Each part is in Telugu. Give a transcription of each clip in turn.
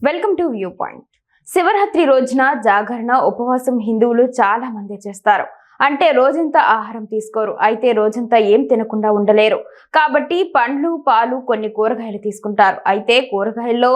Welcome to view point. Shivaratri రోజున జాగరణ ఉపవాసం హిందువులు చాలా మంది చేస్తారు. అంటే రోజంతా ఆహారం తీసుకోరు, అయితే రోజంతా ఏం తినకుండా ఉండలేరు. కాబట్టి పండ్లు, పాలు, కొన్ని కూరగాయలు తీసుకుంటారు. అయితే కూరగాయల్లో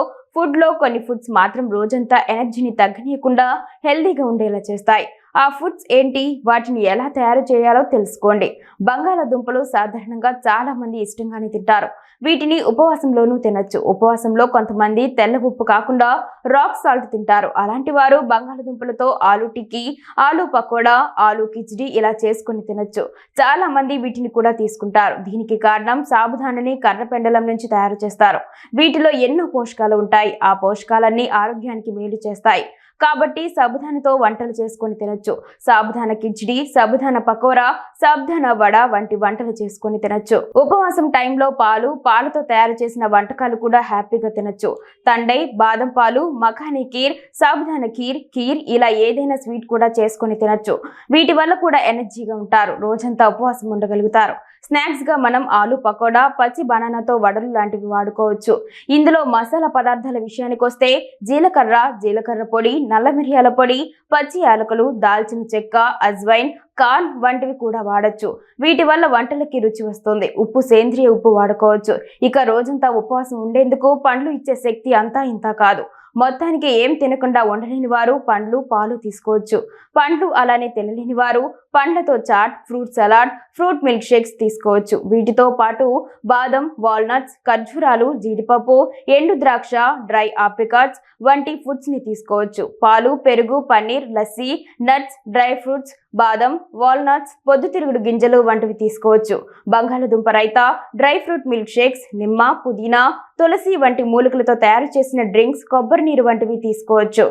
కొన్ని ఫుడ్స్ మాత్రం రోజంతా ఎనర్జీని తగ్గనీయకుండా హెల్దీగా ఉండేలా చేస్తాయి. ఆ ఫుడ్స్ ఏంటి, వాటిని ఎలా తయారు చేయాలో తెలుసుకోండి. బంగాళాదుంపలు సాధారణంగా చాలా మంది ఇష్టంగానే తింటారు. వీటిని ఉపవాసంలోనూ తినొచ్చు. ఉపవాసంలో కొంతమంది తెల్ల ఉప్పు కాకుండా రాక్ సాల్ట్ తింటారు. అలాంటి వారు బంగాళాదుంపలతో ఆలు టిక్కీ, ఆలు పకోడా, ఆలు కిచిడి ఇలా చేసుకుని తినొచ్చు. చాలా మంది వీటిని కూడా తీసుకుంటారు. దీనికి కారణం సాబుదానాన్ని కర్రపెండలం నుంచి తయారు చేస్తారు. వీటిలో ఎన్నో పోషకాలు ఉంటాయి. ఆ పోషకాలన్నీ ఆరోగ్యానికి మేలు చేస్తాయి. కాబట్టి సాబుదానాతో వంటలు చేసుకొని తినొచ్చు. సాబుదానా కిచిడి, సాబుదానా పకోరా, సాబుదానా వడ వంటి వంటలు చేసుకొని తినొచ్చు. ఉపవాసం టైంలో పాలతో తయారు చేసిన వంటకాలు కూడా హ్యాపీగా తినొచ్చు. తండై, బాదం పాలు, మఖానీ కీర్, సాబుదానా కీర్ ఇలా ఏదైనా స్వీట్ కూడా చేసుకొని తినొచ్చు. వీటి వల్ల కూడా ఎనర్జీగా ఉంటారు. రోజంతా ఉపవాసం ఉండగలుగుతారు. స్నాక్స్ గా మనం ఆలు పకోడా, పచ్చి బనానాతో వడలు లాంటివి వాడుకోవచ్చు. ఇందులో మసాలా పదార్థాల విషయానికి వస్తే జీలకర్ర పొడి, నల్ల మిరియాల పొడి, పచ్చి యాలకులు, దాల్చిన చెక్క, అజ్వైన్, కార్న్ వంటివి కూడా వాడచ్చు. వీటి వల్ల వంటలకి రుచి వస్తుంది. ఉప్పు సేంద్రియ ఉప్పు వాడుకోవచ్చు. ఇక రోజంతా ఉపవాసం ఉండేందుకు పండ్లు ఇచ్చే శక్తి అంతా ఇంత కాదు. మొత్తానికి ఏం తినకుండా ఉండలేని వారు పండ్లు, పాలు తీసుకోవచ్చు. పండ్లు అలానే తినలేని వారు పండ్లతో chaat, fruit salad, fruit milk shakes తీసుకోవచ్చు. వీటితో పాటు బాదం, వాల్నట్స్, ఖర్జూరాలు, జీడిపప్పు, ఎండు ద్రాక్ష, డ్రై ఆప్రికాట్స్ వంటి ఫుడ్స్ ని తీసుకోవచ్చు. పాలు, పెరుగు, paneer, lassi, nuts, dry fruits, బాదం, వాల్నట్స్, పొద్దుతిరుగుడు గింజలు వంటివి తీసుకోవచ్చు. బంగాళదుంప raita, dry fruit milk shakes, నిమ్మ, పుదీనా, తులసి వంటి మూలికలతో తయారు చేసిన డ్రింక్స్, కొబ్బరి నీరు వంటివి తీసుకోవచ్చు.